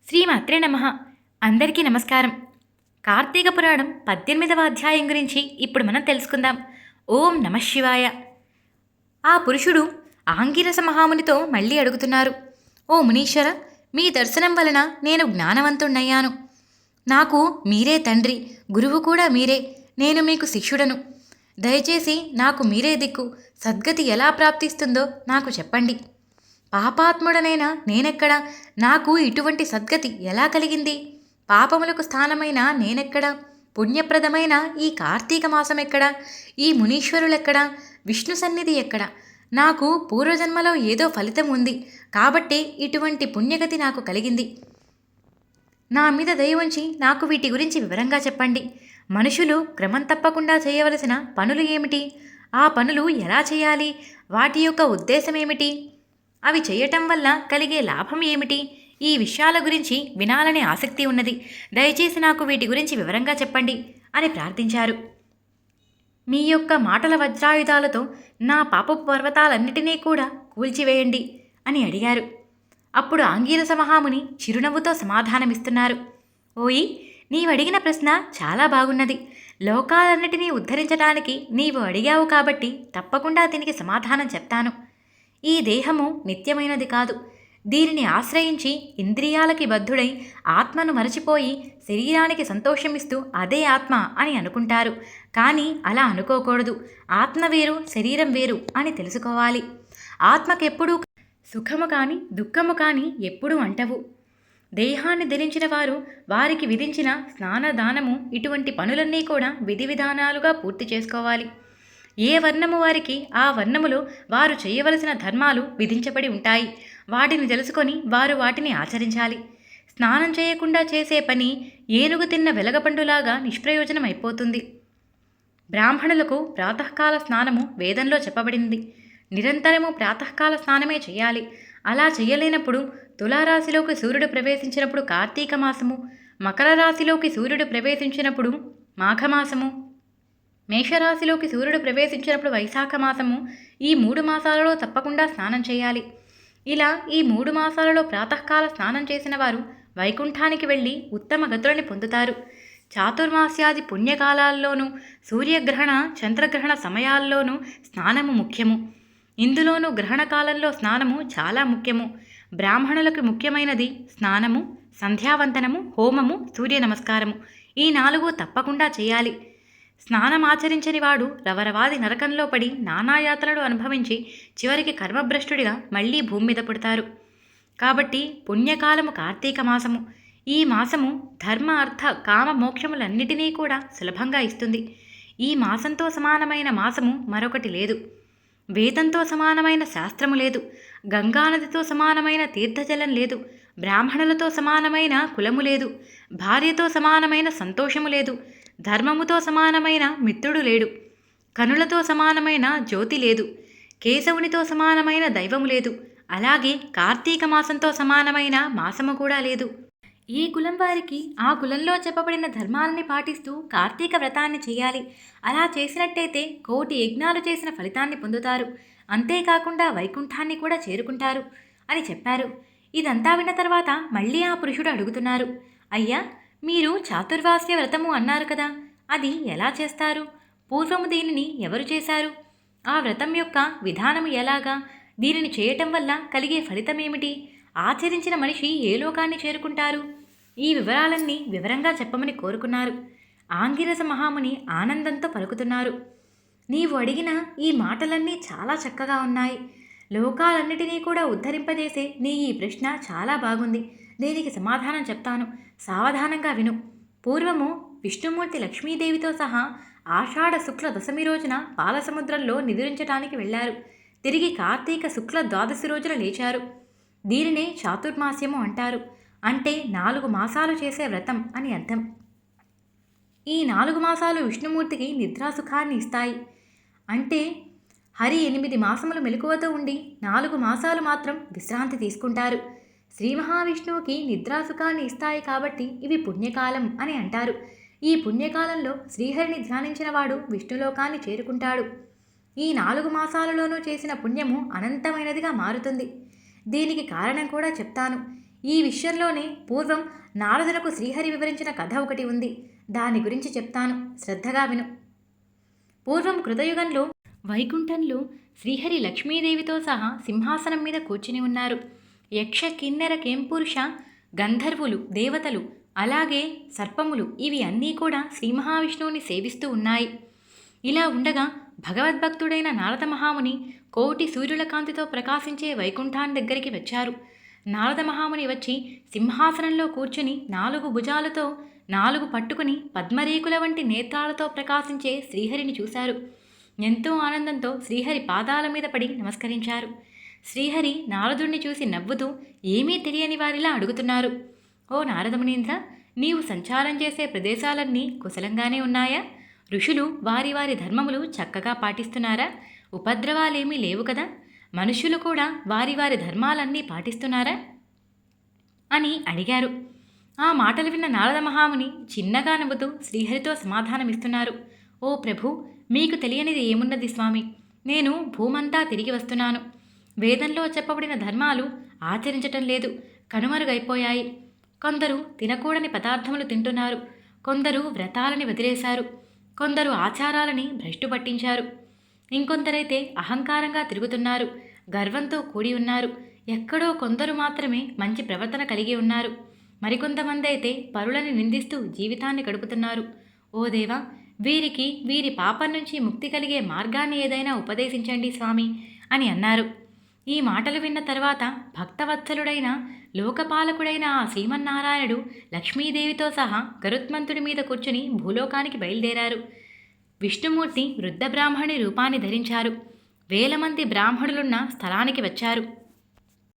శ్రీమాత్రే నమః. అందరికీ నమస్కారం. కార్తీక పురాణం 18వ అధ్యాయం గురించి ఇప్పుడు మనం తెలుసుకుందాం. ఓం నమః శివాయ. ఆ పురుషుడు ఆంగిరస మహామునితో మళ్ళీ అడుగుతున్నారు. ఓ మునీశ్వర, మీ దర్శనం వలన నేను జ్ఞానవంతుణ్ణయ్యాను. నాకు మీరే తండ్రి, గురువు కూడా మీరే. నేను మీకు శిష్యుడను. దయచేసి నాకు మీరే దిక్కు. సద్గతి ఎలా ప్రాప్తిస్తుందో నాకు చెప్పండి. పాపాత్ముడనైనా నేనెక్కడ? నాకు ఇటువంటి సద్గతి ఎలా కలిగింది? పాపములకు స్థానమైన నేనెక్కడ? పుణ్యప్రదమైన ఈ కార్తీక మాసం ఎక్కడ? ఈ మునీశ్వరులెక్కడ? విష్ణు సన్నిధి ఎక్కడ? నాకు పూర్వజన్మలో ఏదో ఫలితం ఉంది కాబట్టి ఇటువంటి పుణ్యగతి నాకు కలిగింది. నా మీద దయ ఉంచి నాకు వీటి గురించి వివరంగా చెప్పండి. మనుషులు క్రమం తప్పకుండా చేయవలసిన పనులు ఏమిటి? ఆ పనులు ఎలా చేయాలి? వాటి యొక్క ఉద్దేశం ఏమిటి? అవి చేయటం వల్ల కలిగే లాభం ఏమిటి? ఈ విషయాల గురించి వినాలనే ఆసక్తి ఉన్నది. దయచేసి నాకు వీటి గురించి వివరంగా చెప్పండి అని ప్రార్థించారు. మీ యొక్క మాటల వజ్రాయుధాలతో నా పాపపు పర్వతాలన్నిటినీ కూడా కూల్చివేయండి అని అడిగారు. అప్పుడు ఆంగీరస మహాముని చిరునవ్వుతో సమాధానమిస్తున్నారు. ఓయి, నీవడిగిన ప్రశ్న చాలా బాగున్నది. లోకాలన్నిటినీ ఉద్ధరించడానికి నీవు అడిగావు కాబట్టి తప్పకుండా దీనికి సమాధానం చెప్తాను. ఈ దేహము నిత్యమైనది కాదు. దీనిని ఆశ్రయించి ఇంద్రియాలకి బద్ధుడై ఆత్మను మరచిపోయి శరీరానికి సంతోషమిస్తూ అదే ఆత్మ అని అనుకుంటారు. కానీ అలా అనుకోకూడదు. ఆత్మ వేరు, శరీరం వేరు అని తెలుసుకోవాలి. ఆత్మకెప్పుడూ సుఖము కానీ దుఃఖము కానీ ఎప్పుడూ అంటవు. దేహాన్ని ధరించిన వారు వారికి విధించిన స్నానదానము ఇటువంటి పనులన్నీ కూడా విధి విధానాలుగా పూర్తి చేసుకోవాలి. ఏ వర్ణము వారికి ఆ వర్ణములో వారు చేయవలసిన ధర్మాలు విధించబడి ఉంటాయి. వాటిని తెలుసుకొని వారు వాటిని ఆచరించాలి. స్నానం చేయకుండా చేసే పని ఏనుగు తిన్న వెలగపండులాగా నిష్ప్రయోజనం అయిపోతుంది. బ్రాహ్మణులకు ప్రాతకాల స్నానము వేదంలో చెప్పబడింది. నిరంతరము ప్రాతకాల స్నానమే చేయాలి. అలా చేయలేనప్పుడు తులారాశిలోకి సూర్యుడు ప్రవేశించినప్పుడు కార్తీక మాసము, మకర రాశిలోకి సూర్యుడు ప్రవేశించినప్పుడు మాఘమాసము, మేషరాశిలోకి సూర్యుడు ప్రవేశించినప్పుడు వైశాఖ మాసము, ఈ 3 మాసాలలో తప్పకుండా స్నానం చేయాలి. ఇలా ఈ 3 మాసాలలో ప్రాతకాల స్నానం చేసిన వారు వైకుంఠానికి వెళ్ళి ఉత్తమ గతులని పొందుతారు. చాతుర్మాస్యాది పుణ్యకాలాల్లోనూ సూర్యగ్రహణ చంద్రగ్రహణ సమయాల్లోనూ స్నానము ముఖ్యము. ఇందులోనూ గ్రహణ కాలంలో స్నానము చాలా ముఖ్యము. బ్రాహ్మణులకు ముఖ్యమైనది స్నానము, సంధ్యావందనము, హోమము, సూర్య నమస్కారము. ఈ 4 తప్పకుండా చేయాలి. స్నానమాచరించని వాడు రవరవాది నరకంలో పడి నానాయాతనలు అనుభవించి చివరికి కర్మభ్రష్టుడిగా మళ్లీ భూమి మీద పుడతారు. కాబట్టి పుణ్యకాలము కార్తీక మాసము. ఈ మాసము ధర్మ అర్థ కామ మోక్షములన్నిటినీ కూడా సులభంగా ఇస్తుంది. ఈ మాసంతో సమానమైన మాసము మరొకటి లేదు. వేదంతో సమానమైన శాస్త్రము లేదు. గంగానదితో సమానమైన తీర్థజలం లేదు. బ్రాహ్మణులతో సమానమైన కులము లేదు. భార్యతో సమానమైన సంతోషము లేదు. ధర్మముతో సమానమైన మిత్రుడు లేడు. కనులతో సమానమైన జ్యోతి లేదు. కేశవునితో సమానమైన దైవము లేదు. అలాగే కార్తీక మాసంతో సమానమైన మాసము కూడా లేదు. ఈ కులం వారికి ఆ కులంలో చెప్పబడిన ధర్మాలని పాటిస్తూ కార్తీక వ్రతాన్ని చేయాలి. అలా చేసినట్టయితే 1,000 యజ్ఞాలు చేసిన ఫలితాన్ని పొందుతారు. అంతేకాకుండా వైకుంఠాన్ని కూడా చేరుకుంటారు అని చెప్పారు. ఇదంతా విన్న తర్వాత మళ్ళీ ఆ పురుషుడు అడుగుతున్నారు. అయ్యా, మీరు చాతుర్వాస్య వ్రతము అన్నారు కదా, అది ఎలా చేస్తారు? పూర్వము దీనిని ఎవరు చేశారు? ఆ వ్రతం యొక్క విధానము ఎలాగా? దీనిని చేయటం వల్ల కలిగే ఫలితమేమిటి? ఆచరించిన మనిషి ఏ లోకాన్ని చేరుకుంటారు? ఈ వివరాలన్నీ వివరంగా చెప్పమని కోరుకున్నారు. ఆంగిరస మహాముని ఆనందంతో పలుకుతున్నారు. నీవు అడిగిన ఈ మాటలన్నీ చాలా చక్కగా ఉన్నాయి. లోకాలన్నిటినీ కూడా ఉద్ధరింపజేసే నీ ఈ ప్రశ్న చాలా బాగుంది. దీనికి సమాధానం చెప్తాను. సావధానంగా విను. పూర్వము విష్ణుమూర్తి లక్ష్మీదేవితో సహా ఆషాఢ శుక్ల దశమి రోజున పాలసముద్రంలో నిద్రించటానికి వెళ్లారు. తిరిగి కార్తీక శుక్ల ద్వాదశి రోజున లేచారు. దీనినే చాతుర్మాస్యము అంటారు. అంటే 4 మాసాలు చేసే వ్రతం అని అర్థం. ఈ 4 మాసాలు విష్ణుమూర్తికి నిద్రాసుఖాన్ని ఇస్తాయి. అంటే హరి 8 మాసములు మెలకువతో ఉండి 4 మాసాలు మాత్రం విశ్రాంతి తీసుకుంటారు. శ్రీ మహావిష్ణువుకి నిద్రాసుఖాన్ని ఇస్తాయి కాబట్టి ఇవి పుణ్యకాలం అని అంటారు. ఈ పుణ్యకాలంలో శ్రీహరిని ధ్యానించిన వాడు విష్ణులోకాన్ని చేరుకుంటాడు. ఈ 4 మాసాలలోనూ చేసిన పుణ్యము అనంతమైనదిగా మారుతుంది. దీనికి కారణం కూడా చెప్తాను. ఈ విషయంలోనే పూర్వం నారదులకు శ్రీహరి వివరించిన కథ ఒకటి ఉంది. దాని గురించి చెప్తాను, శ్రద్ధగా విను. పూర్వం కృతయుగంలో వైకుంఠంలో శ్రీహరి లక్ష్మీదేవితో సహా సింహాసనం మీద కూర్చుని ఉన్నారు. యక్ష కిన్నెర కెంపురుష గంధర్వులు, దేవతలు, అలాగే సర్పములు ఇవి అన్నీ కూడా శ్రీ మహావిష్ణువుని సేవిస్తూ ఉన్నాయి. ఇలా ఉండగా భగవద్భక్తుడైన నారద మహాముని కోటి సూర్యుల కాంతితో ప్రకాశించే వైకుంఠాన్ని దగ్గరికి వచ్చారు. నారద మహాముని వచ్చి సింహాసనంలో కూర్చుని 4 భుజాలతో 4 పట్టుకుని పద్మరేకుల వంటి నేత్రాలతో ప్రకాశించే శ్రీహరిని చూశారు. ఎంతో ఆనందంతో శ్రీహరి పాదాల మీద పడి నమస్కరించారు. శ్రీహరి నారదుణ్ణి చూసి నవ్వుతూ ఏమీ తెలియని వారిలా అడుగుతున్నారు. ఓ నారదమునీంద్ర, నీవు సంచారం చేసే ప్రదేశాలన్నీ కుశలంగానే ఉన్నాయా? ఋషులు వారి వారి ధర్మములు చక్కగా పాటిస్తున్నారా? ఉపద్రవాలేమీ లేవు కదా? మనుష్యులు కూడా వారి వారి ధర్మాలన్నీ పాటిస్తున్నారా అని అడిగారు. ఆ మాటలు విన్న నారద మహాముని చిన్నగా నవ్వుతూ శ్రీహరితో సమాధానమిస్తున్నారు. ఓ ప్రభు, మీకు తెలియనిది ఏమున్నది స్వామి? నేను భూమంతా తిరిగి వస్తున్నాను. వేదంలో చెప్పబడిన ధర్మాలు ఆచరించటం లేదు, కనుమరుగైపోయాయి. కొందరు తినకూడని పదార్థములు తింటున్నారు, కొందరు వ్రతాలని వదిలేశారు, కొందరు ఆచారాలని భ్రష్టు పట్టించారు, ఇంకొందరైతే అహంకారంగా తిరుగుతున్నారు, గర్వంతో కూడి ఉన్నారు. ఎక్కడో కొందరు మాత్రమే మంచి ప్రవర్తన కలిగి ఉన్నారు. మరికొంతమంది అయితే పరులని నిందిస్తూ జీవితాన్ని గడుపుతున్నారు. ఓ దేవా, వీరికి వీరి పాపం నుంచి ముక్తి కలిగే మార్గాన్ని ఏదైనా ఉపదేశించండి స్వామి అని అన్నారు. ఈ మాటలు విన్న తర్వాత భక్తవత్సలుడైన లోకపాలకుడైన ఆ శ్రీమన్నారాయణుడు లక్ష్మీదేవితో సహా గరుత్మంతుడి మీద కూర్చుని భూలోకానికి బయలుదేరారు. విష్ణుమూర్తి వృద్ధ బ్రాహ్మణి రూపాన్ని ధరించారు. 1000 మంది బ్రాహ్మణులున్న స్థలానికి వచ్చారు.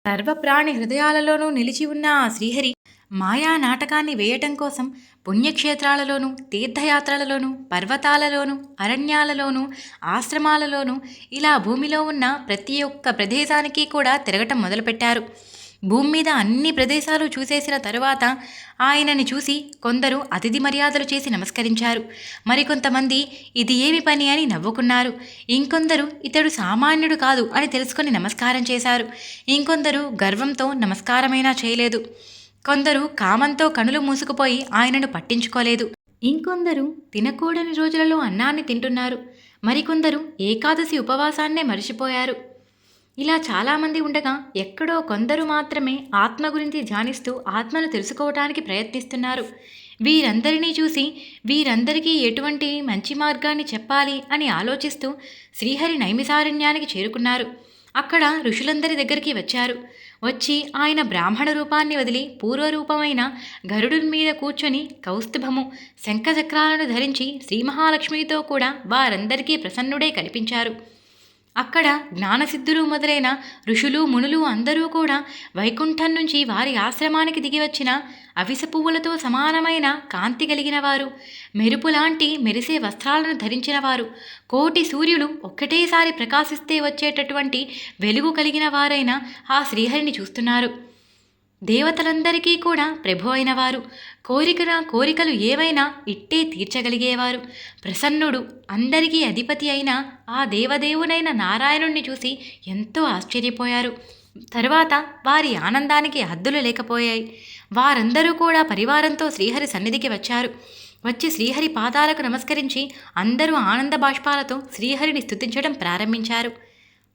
సర్వప్రాణి హృదయాలలోనూ నిలిచి ఉన్న ఆ శ్రీహరి మాయా నాటకాన్ని వేయటం కోసం పుణ్యక్షేత్రాలలోనూ, తీర్థయాత్రలలోనూ, పర్వతాలలోనూ, అరణ్యాలలోనూ, ఆశ్రమాలలోనూ ఇలా భూమిలో ఉన్న ప్రతి ఒక్క ప్రదేశానికి కూడా తిరగటం మొదలుపెట్టారు. భూమి మీద అన్ని ప్రదేశాలు చూసేసిన తరువాత ఆయనని చూసి కొందరు అతిథి మర్యాదలు చేసి నమస్కరించారు. మరికొంతమంది ఇది ఏమి పని అని నవ్వుకున్నారు. ఇంకొందరు ఇతడు సామాన్యుడు కాదు అని తెలుసుకొని నమస్కారం చేశారు. ఇంకొందరు గర్వంతో నమస్కారమైనా చేయలేదు. కొందరు కామంతో కనులు మూసుకుపోయి ఆయనను పట్టించుకోలేదు. ఇంకొందరు తినకూడని రోజులలో అన్నాన్ని తింటున్నారు. మరికొందరు ఏకాదశి ఉపవాసాన్నే మరిచిపోయారు. ఇలా చాలామంది ఉండగా ఎక్కడో కొందరు మాత్రమే ఆత్మ గురించి ధ్యానిస్తూ ఆత్మను తెలుసుకోవటానికి ప్రయత్నిస్తున్నారు. వీరందరినీ చూసి వీరందరికీ ఎటువంటి మంచి మార్గాన్ని చెప్పాలి అని ఆలోచిస్తూ శ్రీహరి నైమిసారణ్యానికి చేరుకున్నారు. అక్కడ ఋషులందరి దగ్గరికి వచ్చారు. వచ్చి ఆయన బ్రాహ్మణ రూపాన్ని వదిలి పూర్వరూపమైన గరుడుని మీద కూర్చొని కౌస్తుభము, శంఖచక్రాలను ధరించి శ్రీ మహాలక్ష్మితో కూడా వారందరికీ ప్రసన్నుడే కనిపించారు. అక్కడ జ్ఞానసిద్ధులు మొదలైన ఋషులు మునులు అందరూ కూడా వైకుంఠం నుంచి వారి ఆశ్రమానికి దిగి వచ్చిన అవిస పువ్వులతో సమానమైన కాంతి కలిగిన వారు, మెరుపులాంటి మెరిసే వస్త్రాలను ధరించిన వారు, కోటి సూర్యులు ఒక్కటేసారి ప్రకాశిస్తే వచ్చేటటువంటి వెలుగు కలిగిన వారైన ఆ శ్రీహరిని చూస్తున్నారు. దేవతలందరికీ కూడా ప్రభు అయినవారు, కోరికలు ఏవైనా ఇట్టే తీర్చగలిగేవారు, ప్రసన్నుడు, అందరికీ అధిపతి అయిన ఆ దేవదేవునైన నారాయణుణ్ణి చూసి ఎంతో ఆశ్చర్యపోయారు. తరువాత వారి ఆనందానికి హద్దులు లేకపోయాయి. వారందరూ కూడా పరివారంతో శ్రీహరి సన్నిధికి వచ్చారు. వచ్చి శ్రీహరి పాదాలకు నమస్కరించి అందరూ ఆనంద బాష్పాలతో శ్రీహరిని స్తుతించడం ప్రారంభించారు.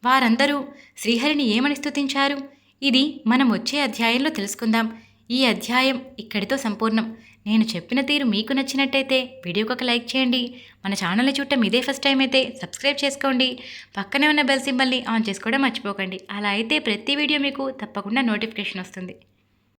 వారందరూ శ్రీహరిని ఏమని స్తుతించారు? ఇది మనం వచ్చే అధ్యాయంలో తెలుసుకుందాం. ఈ అధ్యాయం ఇక్కడితో సంపూర్ణం. నేను చెప్పిన తీరు మీకు నచ్చినట్టయితే వీడియోకి ఒక లైక్ చేయండి. మన ఛానల్ని చూడటం ఇదే ఫస్ట్ టైం అయితే సబ్స్క్రైబ్ చేసుకోండి. పక్కనే ఉన్న బెల్ సింబల్ని ఆన్ చేసుకోవడం మర్చిపోకండి. అలా అయితే ప్రతి వీడియో మీకు తప్పకుండా నోటిఫికేషన్ వస్తుంది.